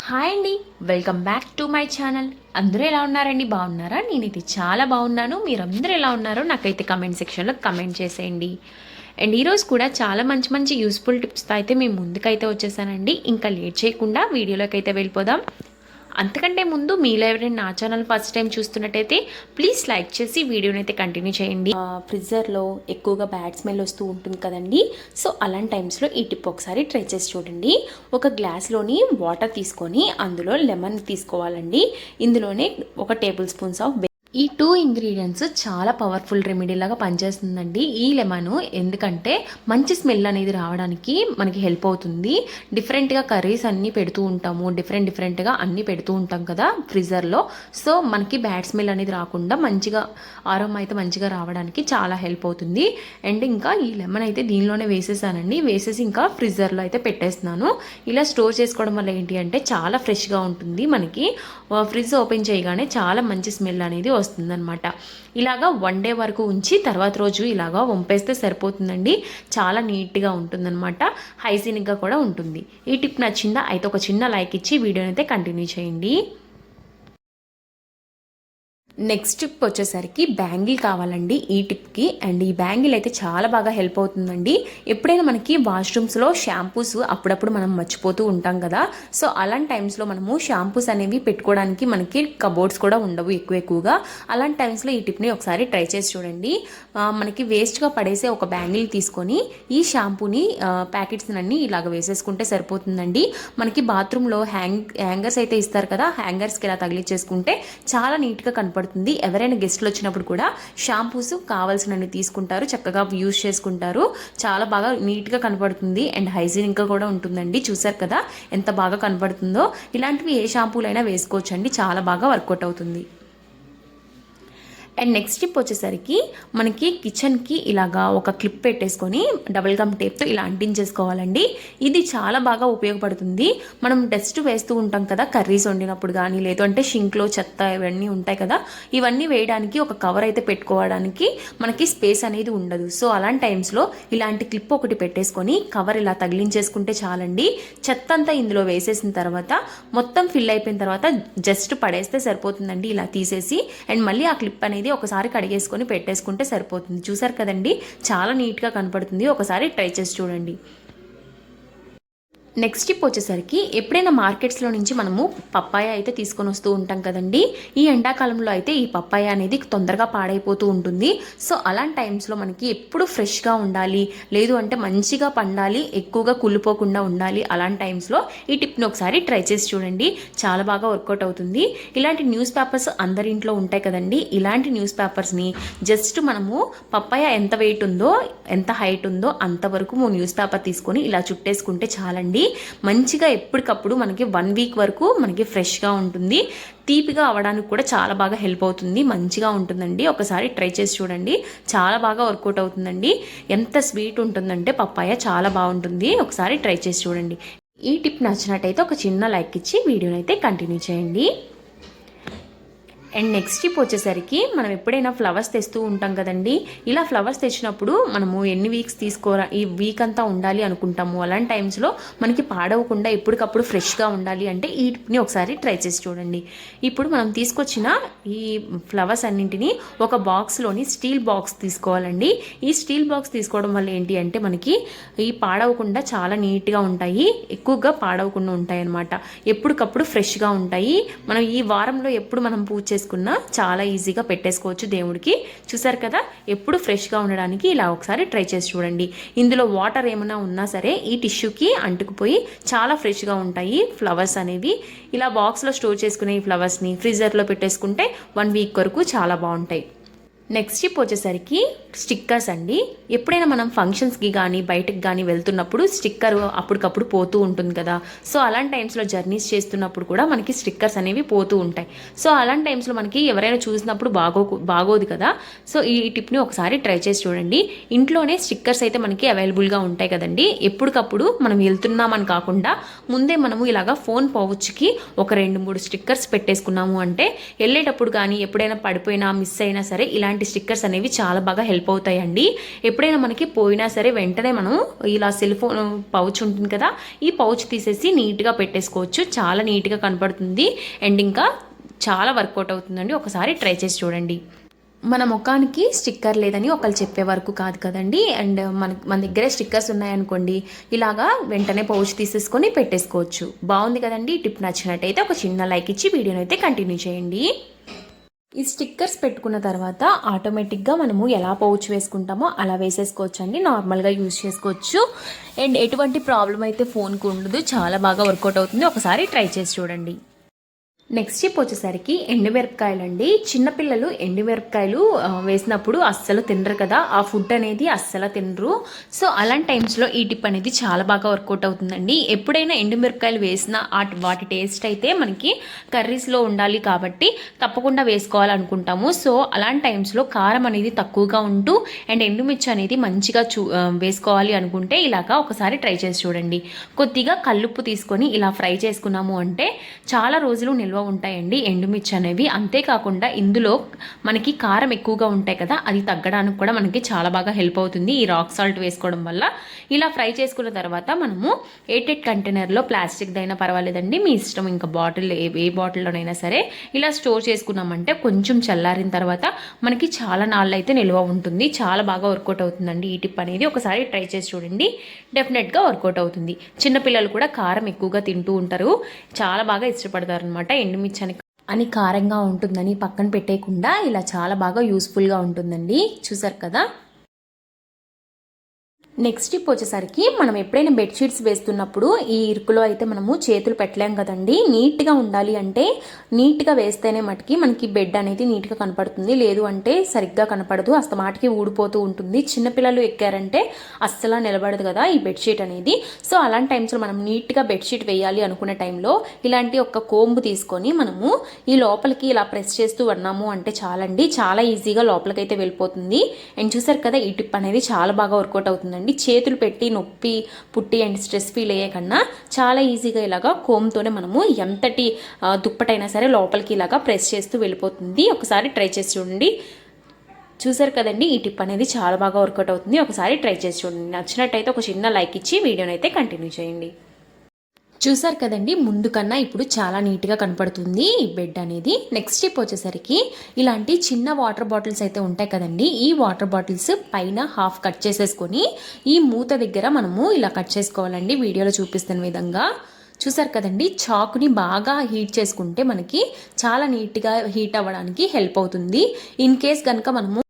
Hi అండి, welcome back to my channel. అందరూ ఎలా ఉన్నారండి? బాగున్నారా? నేనైతే చాలా బాగున్నాను. మీరందరూ ఎలా ఉన్నారో నాకైతే కమెంట్ సెక్షన్లో కమెంట్ చేసేయండి. అండ్ ఈరోజు కూడా చాలా మంచి మంచి యూస్ఫుల్ టిప్స్తో అయితే మేము ముందుకైతే వచ్చేసానండి. ఇంకా లేట్ చేయకుండా వీడియోలోకి అయితే వెళ్ళిపోదాం. అంతకంటే ముందు మీలో ఎవరైనా నా ఛానల్ ఫస్ట్ టైం చూస్తున్నట్టయితే ప్లీజ్ లైక్ చేసి వీడియోని అయితే కంటిన్యూ చేయండి. ఫ్రిడ్జర్లో ఎక్కువగా బ్యాడ్ స్మెల్ వస్తూ ఉంటుంది కదండి. సో అలాంటి టైమ్స్లో ఈ టిప్ ఒకసారి ట్రై చేసి చూడండి. ఒక గ్లాస్లోని వాటర్ తీసుకొని అందులో లెమన్ తీసుకోవాలండి. ఇందులోనే 1 టేబుల్ స్పూన్స్ ఆఫ్ ఈ 2 ఇంగ్రీడియంట్స్ చాలా పవర్ఫుల్ రెమెడీ లాగా పనిచేస్తుందండి. ఈ లెమన్ ఎందుకంటే మంచి స్మెల్ అనేది రావడానికి మనకి హెల్ప్ అవుతుంది. డిఫరెంట్గా కర్రీస్ అన్నీ పెడుతూ ఉంటాము, డిఫరెంట్గా అన్నీ పెడుతూ ఉంటాం కదా ఫ్రిజర్లో. సో మనకి బ్యాడ్ స్మెల్ అనేది రాకుండా మంచిగా ఆరోమా అయితే మంచిగా రావడానికి చాలా హెల్ప్ అవుతుంది. అండ్ ఇంకా ఈ లెమన్ అయితే దీనిలోనే వేసేసానండి. వేసేసి ఇంకా ఫ్రిజర్లో అయితే పెట్టేస్తున్నాను. ఇలా స్టోర్ చేసుకోవడం వల్ల ఏంటి అంటే చాలా ఫ్రెష్గా ఉంటుంది. మనకి ఫ్రిడ్జ్ ఓపెన్ చేయగానే చాలా మంచి స్మెల్ అనేది వస్తుందన్నమాట. ఇలాగా 1 డే వరకు ఉంచి తర్వాత రోజు ఇలాగా వంపేస్తే సరిపోతుందండి. చాలా నీట్గా ఉంటుందన్నమాట, హైజీనిక్గా కూడా ఉంటుంది. ఈ టిప్ నచ్చిందా? అయితే ఒక చిన్న లైక్ ఇచ్చి వీడియోని అయితే కంటిన్యూ చేయండి. నెక్స్ట్ టిప్ వచ్చేసరికి బ్యాంగిల్ కావాలండి ఈ టిప్కి. అండ్ ఈ బ్యాంగిల్ అయితే చాలా బాగా హెల్ప్ అవుతుందండి. ఎప్పుడైనా మనకి వాష్రూమ్స్లో షాంపూస్ అప్పుడప్పుడు మనం మర్చిపోతూ ఉంటాం కదా. సో అలాంటి టైమ్స్లో మనము షాంపూస్ అనేవి పెట్టుకోవడానికి మనకి కబోర్డ్స్ కూడా ఉండవు ఎక్కువగా. అలాంటి టైమ్స్లో ఈ టిప్ని ఒకసారి ట్రై చేసి చూడండి. మనకి వేస్ట్గా పడేసే ఒక బ్యాంగిల్ తీసుకొని ఈ షాంపూని ప్యాకెట్స్ అన్నీ ఇలాగ వేసేసుకుంటే సరిపోతుందండి. మనకి బాత్రూంలో హ్యాంగర్స్ అయితే ఇస్తారు కదా, హ్యాంగర్స్కి ఇలా తగిలించేసుకుంటే చాలా నీట్గా కనపడుతుంది. ఎవరైనా గెస్ట్లు వచ్చినప్పుడు కూడా షాంపూస్ కావాల్సినవి తీసుకుంటారు, చక్కగా యూజ్ చేసుకుంటారు. చాలా బాగా నీట్గా కనపడుతుంది అండ్ హైజీనిక్గా కూడా ఉంటుందండి. చూసారు కదా ఎంత బాగా కనపడుతుందో. ఇలాంటివి ఏ షాంపూలైనా వేసుకోవచ్చండి, చాలా బాగా వర్కౌట్ అవుతుంది. అండ్ నెక్స్ట్ టిప్ వచ్చేసరికి మనకి కిచెన్కి ఇలాగా ఒక క్లిప్ పెట్టేసుకొని డబుల్ గమ్ టేప్తో ఇలా అంటించేసుకోవాలండి. ఇది చాలా బాగా ఉపయోగపడుతుంది. మనం డస్ట్ వేస్తూ ఉంటాం కదా కర్రీస్ వండినప్పుడు కానీ, లేదు అంటే షింక్లో చెత్త ఇవన్నీ ఉంటాయి కదా, ఇవన్నీ వేయడానికి ఒక కవర్ అయితే పెట్టుకోవడానికి మనకి స్పేస్ అనేది ఉండదు. సో అలాంటి టైమ్స్లో ఇలాంటి క్లిప్ ఒకటి పెట్టేసుకొని కవర్ ఇలా తగిలించేసుకుంటే చాలండి. చెత్త అంతా ఇందులో వేసేసిన తర్వాత మొత్తం ఫిల్ అయిపోయిన తర్వాత జస్ట్ పడేస్తే సరిపోతుందండి ఇలా తీసేసి. అండ్ మళ్ళీ ఆ క్లిప్ అనేది ఒకసారి కడిగేసుకొని పెట్టేసుకుంటే సరిపోతుంది. చూసారు కదండి చాలా నీట్గా కనపడుతుంది. ఒకసారి ట్రై చేసి చూడండి. నెక్స్ట్ టిప్ వచ్చేసరికి ఎప్పుడైనా మార్కెట్స్లో నుంచి మనము పప్పాయ అయితే తీసుకొని వస్తూ ఉంటాం కదండి. ఈ ఎండాకాలంలో అయితే ఈ పప్పాయ అనేది తొందరగా పాడైపోతూ ఉంటుంది. సో అలాంటి టైమ్స్లో మనకి ఎప్పుడు ఫ్రెష్గా ఉండాలి, లేదు అంటే మంచిగా పండాలి, ఎక్కువగా కుళ్ళిపోకుండా ఉండాలి. అలాంటి టైమ్స్లో ఈ టిప్ని ఒకసారి ట్రై చేసి చూడండి, చాలా బాగా వర్కౌట్ అవుతుంది. ఇలాంటి న్యూస్ పేపర్స్ అందరి ఇంట్లో ఉంటాయి కదండి. ఇలాంటి న్యూస్ పేపర్స్ని జస్ట్ మనము పప్పాయ ఎంత వెయిట్ ఉందో, ఎంత హైట్ ఉందో అంతవరకు న్యూస్ పేపర్ తీసుకొని ఇలా చుట్టేసుకుంటే చాలండి. మంచిగా ఎప్పటికప్పుడు మనకి 1 వీక్ వరకు మనకి ఫ్రెష్గా ఉంటుంది. తీపిగా అవ్వడానికి కూడా చాలా బాగా హెల్ప్ అవుతుంది, మంచిగా ఉంటుందండి. ఒకసారి ట్రై చేసి చూడండి, చాలా బాగా వర్కౌట్ అవుతుందండి. ఎంత స్వీట్ ఉంటుందంటే పప్పాయ చాలా బాగుంటుంది. ఒకసారి ట్రై చేసి చూడండి. ఈ టిప్ నచ్చినట్టయితే ఒక చిన్న లైక్ ఇచ్చి వీడియోని అయితే కంటిన్యూ చేయండి. అండ్ నెక్స్ట్ టిప్ వచ్చేసరికి మనం ఎప్పుడైనా ఫ్లవర్స్ తెస్తూ ఉంటాం కదండి. ఇలా ఫ్లవర్స్ తెచ్చినప్పుడు మనము ఎన్ని వీక్స్ ఈ వీక్ అంతా ఉండాలి అనుకుంటాము. అలాంటి టైమ్స్లో మనకి పాడవకుండా ఎప్పటికప్పుడు ఫ్రెష్గా ఉండాలి అంటే ఈ టిప్ని ఒకసారి ట్రై చేసి చూడండి. ఇప్పుడు మనం తీసుకొచ్చిన ఈ ఫ్లవర్స్ అన్నింటినీ ఒక బాక్స్లోని స్టీల్ బాక్స్ తీసుకోవాలండి. ఈ స్టీల్ బాక్స్ తీసుకోవడం వల్ల ఏంటి అంటే మనకి ఈ పాడవకుండా చాలా నీట్గా ఉంటాయి, ఎక్కువగా పాడవకుండా ఉంటాయి అన్నమాట. ఎప్పటికప్పుడు ఫ్రెష్గా ఉంటాయి. మనం ఈ వారంలో ఎప్పుడు మనం పూజ చేసుకున్నా చాలా ఈజీగా పెట్టేసుకోవచ్చు దేవుడికి. చూసారు కదా ఎప్పుడు ఫ్రెష్గా ఉండడానికి ఇలా ఒకసారి ట్రై చేసి చూడండి. ఇందులో వాటర్ ఏమైనా ఉన్నా సరే ఈ టిష్యూకి అంటుకుపోయి చాలా ఫ్రెష్గా ఉంటాయి ఫ్లవర్స్ అనేవి. ఇలా బాక్స్లో స్టోర్ చేసుకునే ఈ ఫ్లవర్స్ని ఫ్రీజర్లో పెట్టేసుకుంటే 1 వీక్ వరకు చాలా బాగుంటాయి. నెక్స్ట్ టిప్ వచ్చేసరికి స్టిక్కర్స్ అండి. ఎప్పుడైనా మనం ఫంక్షన్స్కి కానీ బయటకు కానీ వెళ్తున్నప్పుడు స్టిక్కర్ అప్పటికప్పుడు పోతూ ఉంటుంది కదా. సో అలాంటి టైమ్స్లో జర్నీస్ చేస్తున్నప్పుడు కూడా మనకి స్టిక్కర్స్ అనేవి పోతూ ఉంటాయి. సో అలాంటి టైమ్స్లో మనకి ఎవరైనా చూసినప్పుడు బాగోదు కదా. సో ఈ టిప్ని ఒకసారి ట్రై చేసి చూడండి. ఇంట్లోనే స్టిక్కర్స్ అయితే మనకి అవైలబుల్గా ఉంటాయి కదండి. ఎప్పటికప్పుడు మనం వెళ్తున్నామని కాకుండా ముందే మనము ఇలాగా ఫోన్ పౌచ్కి ఒక 2-3 స్టిక్కర్స్ పెట్టేసుకున్నాము అంటే వెళ్ళేటప్పుడు కానీ ఎప్పుడైనా పడిపోయినా మిస్ అయినా సరే ఇలాంటి ఇలాంటి స్టిక్కర్స్ అనేవి చాలా బాగా హెల్ప్ అవుతాయండి. ఎప్పుడైనా మనకి పోయినా సరే వెంటనే మనం ఇలా సెల్ ఫోన్ పౌచ్ ఉంటుంది కదా, ఈ పౌచ్ తీసేసి నీట్గా పెట్టేసుకోవచ్చు. చాలా నీట్గా కనపడుతుంది అండ్ ఇంకా చాలా వర్కౌట్ అవుతుందండి. ఒకసారి ట్రై చేసి చూడండి. మన ముఖానికి స్టిక్కర్ లేదని ఒకళ్ళు చెప్పే వరకు కాదు కదండి. అండ్ మన దగ్గరే స్టిక్కర్స్ ఉన్నాయనుకోండి, ఇలాగా వెంటనే పౌచ్ తీసేసుకొని పెట్టేసుకోవచ్చు. బాగుంది కదండి. ఈ టిప్ నచ్చినట్టయితే ఒక చిన్న లైక్ ఇచ్చి వీడియోని అయితే కంటిన్యూ చేయండి. ఈ స్టిక్కర్స్ పెట్టుకున్న తర్వాత ఆటోమేటిక్గా మనము ఎలా పౌచ్ వేసుకుంటామో అలా వేసేసుకోవచ్చు అండి. నార్మల్గా యూజ్ చేసుకోవచ్చు అండ్ ఎటువంటి ప్రాబ్లం అయితే ఫోన్కి ఉండదు. చాలా బాగా వర్కౌట్ అవుతుంది. ఒకసారి ట్రై చేసి చూడండి. నెక్స్ట్ టిప్ వచ్చేసరికి ఎండుమిరపకాయలు అండి. చిన్నపిల్లలు ఎండుమిరపకాయలు వేసినప్పుడు అస్సలు తినరు కదా, ఆ ఫుడ్ అనేది అస్సలు తినరు. సో అలాంటి టైమ్స్లో ఈ టిప్ అనేది చాలా బాగా వర్కౌట్ అవుతుందండి. ఎప్పుడైనా ఎండుమిరపకాయలు వేసిన వాటి టేస్ట్ అయితే మనకి కర్రీస్లో ఉండాలి కాబట్టి తప్పకుండా వేసుకోవాలనుకుంటాము. సో అలాంటి టైమ్స్లో కారం అనేది తక్కువగా ఉంటూ అండ్ ఎండుమిర్చి అనేది మంచిగా వేసుకోవాలి అనుకుంటే ఇలాగా ఒకసారి ట్రై చేసి చూడండి. కొద్దిగా కల్లుప్పు తీసుకొని ఇలా ఫ్రై చేసుకున్నాము అంటే చాలా రోజులు నిల్వ ఉంటాయండి ఎండుమిర్చి అనేవి. అంతేకాకుండా ఇందులో మనకి కారం ఎక్కువగా ఉంటాయి కదా, అది తగ్గడానికి కూడా మనకి చాలా బాగా హెల్ప్ అవుతుంది ఈ రాక్ సాల్ట్ వేసుకోవడం వల్ల. ఇలా ఫ్రై చేసుకున్న తర్వాత మనము ఎయిటెడ్ కంటైనర్లో ప్లాస్టిక్దైనా పర్వాలేదండి, మీ ఇష్టం. ఇంకా బాటిల్ ఏ బాటిల్లోనైనా సరే ఇలా స్టోర్ చేసుకున్నామంటే కొంచెం చల్లారిన తర్వాత మనకి చాలా నాళ్ళు అయితే నిల్వ ఉంటుంది. చాలా బాగా వర్కౌట్ అవుతుందండి ఈ టిప్ అనేది. ఒకసారి ట్రై చేసి చూడండి, డెఫినెట్గా వర్కౌట్ అవుతుంది. చిన్నపిల్లలు కూడా కారం ఎక్కువగా తింటూ ఉంటారు, చాలా బాగా ఇష్టపడతారు అనమాట. ఎండుమిర్చి అని కారంగా ఉంటుందని పక్కన పెట్టేయకుండా ఇలా చాలా బాగా యూస్ఫుల్గా ఉంటుందండి. చూసారు కదా. నెక్స్ట్ టిప్ వచ్చేసరికి మనం ఎప్పుడైనా బెడ్షీట్స్ వేస్తున్నప్పుడు ఈ ఇరుకులో అయితే మనము చేతులు పెట్టలేం కదండి. నీట్గా ఉండాలి అంటే నీట్గా వేస్తేనే మటుకి మనకి బెడ్ అనేది నీట్గా కనపడుతుంది. లేదు అంటే సరిగ్గా కనపడదు, అస్తమాటికి ఊడిపోతూ ఉంటుంది. చిన్నపిల్లలు ఎక్కారంటే అస్సలు నిలబడదు కదా ఈ బెడ్షీట్ అనేది. సో అలాంటి టైమ్స్లో మనం నీట్గా బెడ్షీట్ వేయాలి అనుకునే టైంలో ఇలాంటి ఒక కోంబు తీసుకొని మనము ఈ లోపలికి ఇలా ప్రెస్ చేస్తూ ఉన్నాము అంటే చాలండి, చాలా ఈజీగా లోపలికి అయితే వెళ్ళిపోతుంది. అండ్ చూసారు కదా, ఈ టిప్ అనేది చాలా బాగా వర్కౌట్ అవుతుందండి. చేతులు పెట్టి నొప్పి పుట్టి అండ్ స్ట్రెస్ ఫీల్ అయ్యే కన్నా చాలా ఈజీగా ఇలాగా కోమ్తోనే మనము ఎంతటి దుప్పటైనా సరే లోపలికి ఇలాగా ప్రెస్ చేస్తూ వెళ్ళిపోతుంది. ఒకసారి ట్రై చేసి చూడండి. చూసారు కదండి, ఈ టిప్ అనేది చాలా బాగా వర్కౌట్ అవుతుంది. ఒకసారి ట్రై చేసి చూడండి. నచ్చినట్టయితే ఒక చిన్న లైక్ ఇచ్చి వీడియోని అయితే కంటిన్యూ చేయండి. చూసారు కదండి, ముందు కన్నా ఇప్పుడు చాలా నీట్గా కనపడుతుంది ఈ బెడ్ అనేది. నెక్స్ట్ స్టెప్ వచ్చేసరికి ఇలాంటి చిన్న వాటర్ బాటిల్స్ అయితే ఉంటాయి కదండి, ఈ వాటర్ బాటిల్స్ పైన హాఫ్ కట్ చేసేసుకొని ఈ మూత దగ్గర మనము ఇలా కట్ చేసుకోవాలండి, వీడియోలో చూపిస్తున్న విధంగా. చూసారు కదండి, చాకుని బాగా హీట్ చేసుకుంటే మనకి చాలా నీట్గా హీట్ అవ్వడానికి హెల్ప్ అవుతుంది. ఇన్ కేస్ కనుక మనము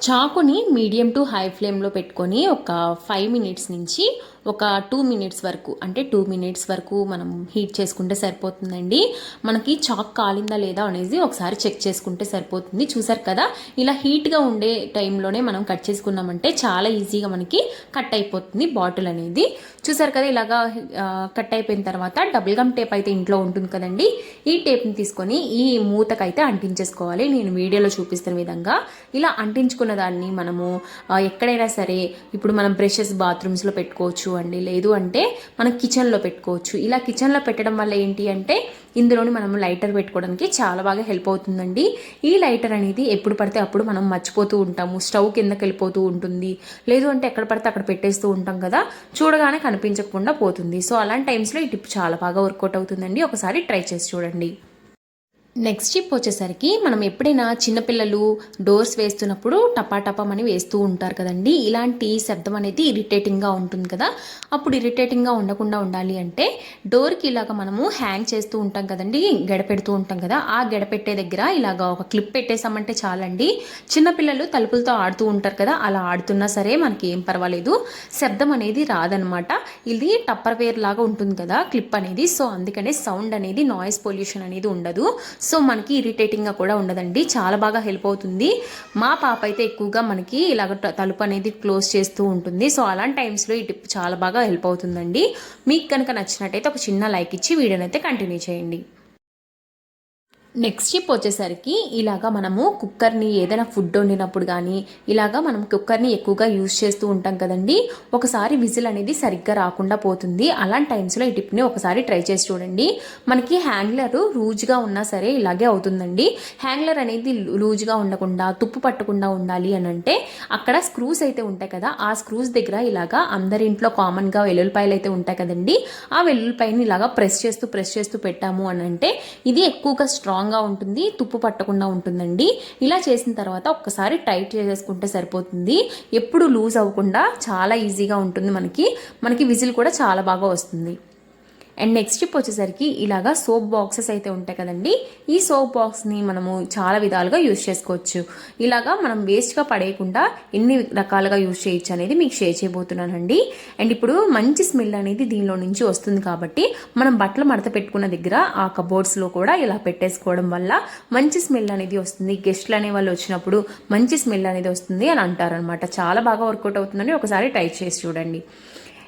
చాకుని మీడియం టు హై ఫ్లేమ్లో పెట్టుకొని ఒక 5 మినిట్స్ నుంచి ఒక 2 మినిట్స్ వరకు, అంటే 2 మినిట్స్ వరకు మనం హీట్ చేసుకుంటే సరిపోతుందండి. మనకి చాక్ కాలిందా లేదా అనేది ఒకసారి చెక్ చేసుకుంటే సరిపోతుంది. చూసారు కదా, ఇలా హీట్గా ఉండే టైంలోనే మనం కట్ చేసుకున్నామంటే చాలా ఈజీగా మనకి కట్ అయిపోతుంది బాటిల్ అనేది. చూసారు కదా, ఇలాగా కట్ అయిపోయిన తర్వాత డబుల్ గమ్ టేప్ అయితే ఇంట్లో ఉంటుంది కదండి, ఈ టేప్ని తీసుకొని ఈ మూతకైతే అంటించేసుకోవాలి. నేను వీడియోలో చూపిస్తున్న విధంగా ఇలా అంటించుకున్న దాన్ని మనము ఎక్కడైనా సరే, ఇప్పుడు మనం బ్రషెస్ బాత్రూమ్స్లో పెట్టుకోవచ్చు అండి, లేదు అంటే మనం కిచెన్లో పెట్టుకోవచ్చు. ఇలా కిచెన్లో పెట్టడం వల్ల ఏంటి అంటే ఇందులోని మనం లైటర్ పెట్టుకోవడానికి చాలా బాగా హెల్ప్ అవుతుందండి. ఈ లైటర్ అనేది ఎప్పుడు పడితే అప్పుడు మనం మర్చిపోతూ ఉంటాము, స్టవ్ కిందకి వెళ్ళిపోతూ ఉంటుంది, లేదు అంటే ఎక్కడ పడితే అక్కడ పెట్టేస్తూ ఉంటాం కదా, చూడగానే కనిపించకుండా పోతుంది. సో అలాంటి టైమ్స్లో ఈ టిప్ చాలా బాగా వర్కౌట్ అవుతుందండి. ఒకసారి ట్రై చేసి చూడండి. నెక్స్ట్ టిప్ వచ్చేసరికి మనం ఎప్పుడైనా చిన్నపిల్లలు డోర్స్ వేస్తున్నప్పుడు టపాటపమని వేస్తూ ఉంటారు కదండి, ఇలాంటి శబ్దం అనేది ఇరిటేటింగ్గా ఉంటుంది కదా. అప్పుడు ఇరిటేటింగ్గా ఉండకుండా ఉండాలి అంటే డోర్కి ఇలాగ మనము హ్యాంగ్ చేస్తూ ఉంటాం కదండి, గడపెడుతూ ఉంటాం కదా, ఆ గడపెట్టే దగ్గర ఇలాగ ఒక క్లిప్ పెట్టేసామంటే చాలండి. చిన్నపిల్లలు తలుపులతో ఆడుతూ ఉంటారు కదా, అలా ఆడుతున్నా సరే మనకి ఏం పర్వాలేదు, శబ్దం అనేది రాదనమాట. ఇది టప్పర్ వేర్ లాగా ఉంటుంది కదా క్లిప్ అనేది, సో అందుకనే సౌండ్ అనేది, నాయిస్ పొల్యూషన్ అనేది ఉండదు. సో మనకి ఇరిటేటింగ్గా కూడా ఉండదండి, చాలా బాగా హెల్ప్ అవుతుంది. మా పాప అయితే ఎక్కువగా మనకి ఇలాగ తలుపు అనేది క్లోజ్ చేస్తూ ఉంటుంది. సో అలాంటి టైమ్స్లో ఈ టిప్ చాలా బాగా హెల్ప్ అవుతుందండి. మీకు కనుక నచ్చినట్టయితే ఒక చిన్న లైక్ ఇచ్చి వీడియోని అయితే కంటిన్యూ చేయండి. నెక్స్ట్ టిప్ వచ్చేసరికి ఇలాగా మనము కుక్కర్ని ఏదైనా ఫుడ్ వండినప్పుడు కానీ ఇలాగా మనం కుక్కర్ని ఎక్కువగా యూజ్ చేస్తూ ఉంటాం కదండి. ఒకసారి విజిల్ అనేది సరిగ్గా రాకుండా పోతుంది. అలాంటి టైమ్స్లో ఈ టిప్ని ఒకసారి ట్రై చేసి చూడండి. మనకి హ్యాంగ్లర్ లూజ్గా ఉన్నా సరే ఇలాగే అవుతుందండి. హ్యాంగ్లర్ అనేది లూజ్గా ఉండకుండా తుప్పు పట్టకుండా ఉండాలి అని అంటే అక్కడ స్క్రూస్ అయితే ఉంటాయి కదా, ఆ స్క్రూస్ దగ్గర ఇలాగా అందరింట్లో కామన్గా వెల్లుల్లిపాయలు అయితే ఉంటాయి కదండి, ఆ వెల్లుల్లిపాయని ఇలాగా ప్రెస్ చేస్తూ పెట్టాము అని అంటే ఇది ఎక్కువగా స్ట్రాంగ్గా ఉంటుంది, తుప్పు పట్టకుండా ఉంటుందండి. ఇలా చేసిన తర్వాత ఒక్కసారి టైట్ చేసేసుకుంటే సరిపోతుంది. ఎప్పుడు లూజ్ అవ్వకుండా చాలా ఈజీగా ఉంటుంది. మనకి విజిల్ కూడా చాలా బాగా వస్తుంది. అండ్ నెక్స్ట్ టిప్ వచ్చేసరికి ఇలాగా సోప్ బాక్సెస్ అయితే ఉంటాయి కదండి, ఈ సోప్ బాక్స్ని మనము చాలా విధాలుగా యూజ్ చేసుకోవచ్చు. ఇలాగా మనం వేస్ట్గా పడేయకుండా ఎన్ని రకాలుగా యూజ్ చేయొచ్చు అనేది మీకు షేర్ చేయబోతున్నానండి. అండ్ ఇప్పుడు మంచి స్మెల్ అనేది దీనిలో నుంచి వస్తుంది కాబట్టి మనం బట్టలు మడత పెట్టుకున్న దగ్గర ఆ కబోర్డ్స్లో కూడా ఇలా పెట్టేసుకోవడం వల్ల మంచి స్మెల్ అనేది వస్తుంది. గెస్ట్లు అనే వాళ్ళు వచ్చినప్పుడు మంచి స్మెల్ అనేది వస్తుంది అని అంటారనమాట. చాలా బాగా వర్కౌట్ అవుతుందని ఒకసారి ట్రై చేసి చూడండి.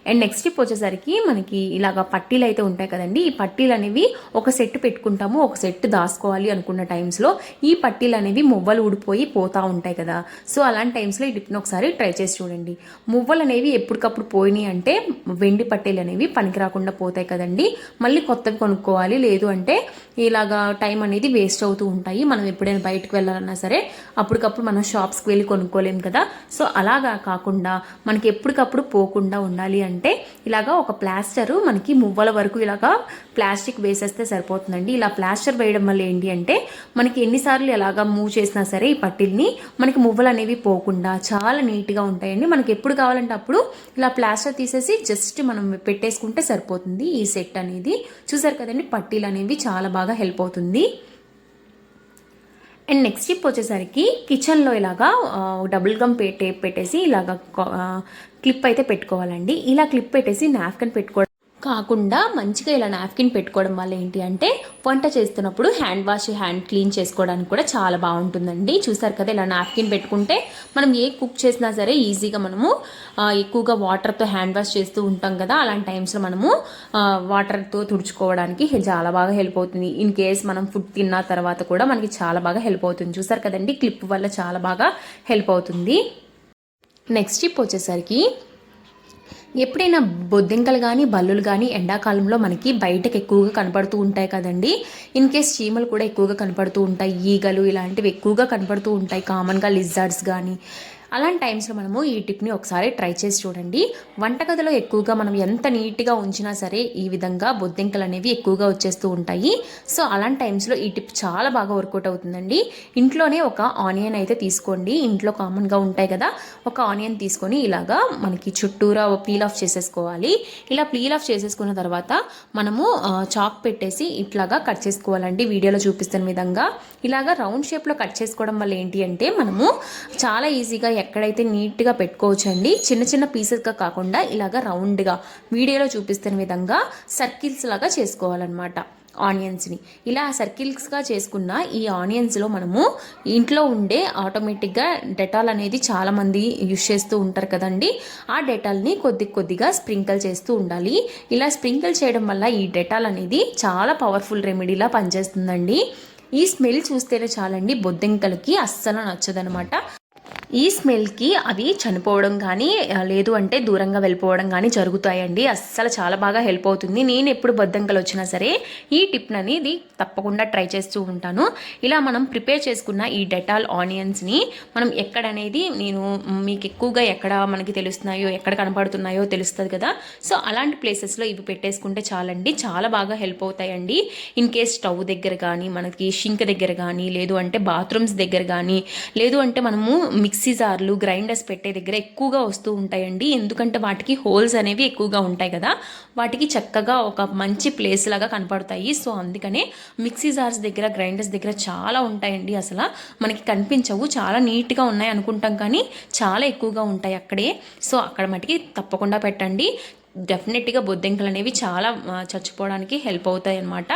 అండ్ నెక్స్ట్ టిప్ వచ్చేసరికి మనకి ఇలాగ పట్టీలు అయితే ఉంటాయి కదండి, ఈ పట్టీలు అనేవి ఒక సెట్ పెట్టుకుంటాము, ఒక సెట్ దాచుకోవాలి అనుకున్న టైమ్స్లో ఈ పట్టీలు అనేవి మువ్వలు ఊడిపోయి పోతూ ఉంటాయి కదా. సో అలాంటి టైమ్స్లో ఈ టిప్ని ఒకసారి ట్రై చేసి చూడండి. మువ్వలు అనేవి ఎప్పటికప్పుడు పోయినాయి అంటే వెండి పట్టీలు అనేవి పనికి రాకుండా పోతాయి కదండి, మళ్ళీ కొత్తవి కొనుక్కోవాలి. లేదు అంటే ఇలాగా టైం అనేది వేస్ట్ అవుతూ ఉంటాయి. మనం ఎప్పుడైనా బయటకు వెళ్ళాలన్నా సరే అప్పటికప్పుడు మనం షాప్స్కి వెళ్ళి కొనుక్కోలేము కదా. సో అలాగా కాకుండా మనకి ఎప్పటికప్పుడు పోకుండా ఉండాలి అంటే ఇలాగా ఒక ప్లాస్టర్ మనకి మువ్వల వరకు ఇలాగా ప్లాస్టిక్ వేసేస్తే సరిపోతుందండి. ఇలా ప్లాస్టర్ వేయడం వల్ల ఏంటి అంటే మనకి ఎన్నిసార్లు ఎలాగా మూవ్ చేసినా సరే ఈ పట్టీల్ని మనకి మువ్వలు అనేవి పోకుండా చాలా నీట్గా ఉంటాయండి. మనకి ఎప్పుడు కావాలంటే అప్పుడు ఇలా ప్లాస్టర్ తీసేసి జస్ట్ మనం పెట్టేసుకుంటే సరిపోతుంది. ఈ సెట్ అనేది చూసారు కదండి, పట్టీలు అనేవి చాలా బాగా హెల్ప్ అవుతుంది. అండ్ నెక్స్ట్ టిప్ వచ్చేసరికి కిచెన్లో ఇలాగా డబుల్ గమ్ టేప్ పెట్టేసి ఇలాగా క్లిప్ అయితే పెట్టుకోవాలండి. ఇలా క్లిప్ పెట్టేసి నాప్కిన్ పెట్టుకోవడం కాకుండా మంచిగా ఇలా నాప్కిన్ పెట్టుకోవడం వల్ల ఏంటి అంటే వంట చేస్తున్నప్పుడు హ్యాండ్ క్లీన్ చేసుకోవడానికి కూడా చాలా బాగుంటుందండి. చూసారు కదా, ఇలా నాప్కిన్ పెట్టుకుంటే మనం ఏ కుక్ చేసినా సరే ఈజీగా మనము ఎక్కువగా వాటర్తో హ్యాండ్ వాష్ చేస్తూ ఉంటాం కదా, అలాంటి టైమ్స్లో మనము వాటర్తో తుడుచుకోవడానికి చాలా బాగా హెల్ప్ అవుతుంది. ఇన్ కేస్ మనం ఫుడ్ తిన్న తర్వాత కూడా మనకి చాలా బాగా హెల్ప్ అవుతుంది. చూసారు కదండి, క్లిప్ వల్ల చాలా బాగా హెల్ప్ అవుతుంది. నెక్స్ట్ టిప్ వచ్చేసరికి ఎప్పుడైనా బొద్దింకలు కానీ బల్లులు కానీ ఎండాకాలంలో మనకి బయటకు ఎక్కువగా కనపడుతూ ఉంటాయి కదండి. ఇన్ కేస్ చీమలు కూడా ఎక్కువగా కనపడుతూ ఉంటాయి, ఈగలు ఇలాంటివి ఎక్కువగా కనపడుతూ ఉంటాయి, కామన్గా లిజార్డ్స్ కానీ. అలాంటి టైమ్స్లో మనము ఈ టిప్ని ఒకసారి ట్రై చేసి చూడండి. వంటగదిలో ఎక్కువగా మనం ఎంత నీట్గా ఉంచినా సరే ఈ విధంగా బొద్దింకలు అనేవి ఎక్కువగా వచ్చేస్తూ ఉంటాయి. సో అలాంటి టైమ్స్లో ఈ టిప్ చాలా బాగా వర్కౌట్ అవుతుందండి. ఇంట్లోనే ఒక ఆనియన్ అయితే తీసుకోండి, ఇంట్లో కామన్గా ఉంటాయి కదా, ఒక ఆనియన్ తీసుకొని ఇలాగా మనకి చుట్టూరా పీల్ ఆఫ్ చేసేసుకోవాలి. ఇలా పీల్ ఆఫ్ చేసేసుకున్న తర్వాత మనము చాక్ పెట్టేసి ఇట్లాగా కట్ చేసుకోవాలండి. వీడియోలో చూపిస్తున్న విధంగా ఇలాగా రౌండ్ షేప్లో కట్ చేసుకోవడం వల్ల ఏంటి అంటే మనము చాలా ఈజీగా ఎక్కడైతే నీట్గా పెట్టుకోవచ్చండి. చిన్న చిన్న పీసెస్గా కాకుండా ఇలాగా రౌండ్గా వీడియోలో చూపిస్తున్న విధంగా సర్కిల్స్ లాగా చేసుకోవాలన్నమాట ఆనియన్స్ని. ఇలా సర్కిల్స్గా చేసుకున్న ఈ ఆనియన్స్లో మనము ఇంట్లో ఉండే ఆటోమేటిక్గా డెటాల్ అనేది చాలామంది యూజ్ చేస్తూ ఉంటారు కదండి, ఆ డెటాల్ని కొద్దిగా స్ప్రింకిల్ చేస్తూ ఉండాలి. ఇలా స్ప్రింకిల్ చేయడం వల్ల ఈ డెటాల్ అనేది చాలా పవర్ఫుల్ రెమెడీలా పనిచేస్తుందండి. ఈ స్మెల్ చూస్తేనే చాలండి బొద్దింకలకి అస్సలు నచ్చదనమాట. ఈ స్మెల్కి అవి చనిపోవడం కానీ లేదు అంటే దూరంగా వెళ్ళిపోవడం కానీ జరుగుతాయండి. అస్సలు చాలా బాగా హెల్ప్ అవుతుంది. నేను ఎప్పుడు బొద్దింకలు వచ్చినా సరే ఈ టిప్ అనేది తప్పకుండా ట్రై చేస్తూ ఉంటాను. ఇలా మనం ప్రిపేర్ చేసుకున్న ఈ డెటాల్ ఆనియన్స్ని మనం ఎక్కడనేది నేను మీకు ఎక్కువగా ఎక్కడ మనకి తెలుస్తున్నాయో ఎక్కడ కనపడుతున్నాయో తెలుస్తుంది కదా, సో అలాంటి ప్లేసెస్లో ఇవి పెట్టేసుకుంటే చాలండి, చాలా బాగా హెల్ప్ అవుతాయండి. ఇన్ కేస్ స్టవ్ దగ్గర కానీ మనకి షింక్ దగ్గర కానీ లేదు అంటే బాత్రూమ్స్ దగ్గర కానీ లేదు అంటే మనము మిక్సీ జార్లు గ్రైండర్స్ పెట్టే దగ్గర ఎక్కువగా వస్తూ ఉంటాయండి. ఎందుకంటే వాటికి హోల్స్ అనేవి ఎక్కువగా ఉంటాయి కదా, వాటికి చక్కగా ఒక మంచి ప్లేస్ లాగా కనపడతాయి. సో అందుకనే మిక్సీ జార్స్ దగ్గర గ్రైండర్స్ దగ్గర చాలా ఉంటాయండి, అసలు మనకి కనిపించవు, చాలా నీట్గా ఉన్నాయి అనుకుంటాం కానీ చాలా ఎక్కువగా ఉంటాయి అక్కడే. సో అక్కడ మటుకి తప్పకుండా పెట్టండి. డెఫినెట్గా బొద్దింకలు అనేవి చాలా చచ్చిపోవడానికి హెల్ప్ అవుతాయి అన్నమాట.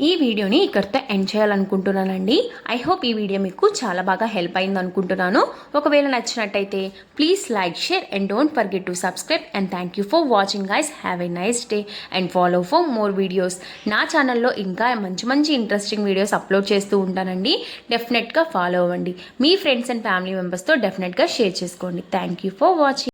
ఈ వీడియోని ఇక్కడితో ఎండ్ చేయాలనుకుంటున్నానండి. ఐ హోప్ ఈ వీడియో మీకు చాలా బాగా హెల్ప్ అయింది అనుకుంటున్నాను. ఒకవేళ నచ్చినట్టయితే please like, share and don't forget to subscribe and thank you for watching guys. Have a nice day and follow for more videos. నా ఛానల్లో ఇంకా మంచి మంచి ఇంట్రెస్టింగ్ వీడియోస్ అప్లోడ్ చేస్తూ ఉంటానండి. డెఫినెట్గా ఫాలో అవ్వండి. మీ ఫ్రెండ్స్ అండ్ ఫ్యామిలీ మెంబర్స్తో డెఫినెట్గా షేర్ చేసుకోండి. Thank you for watching.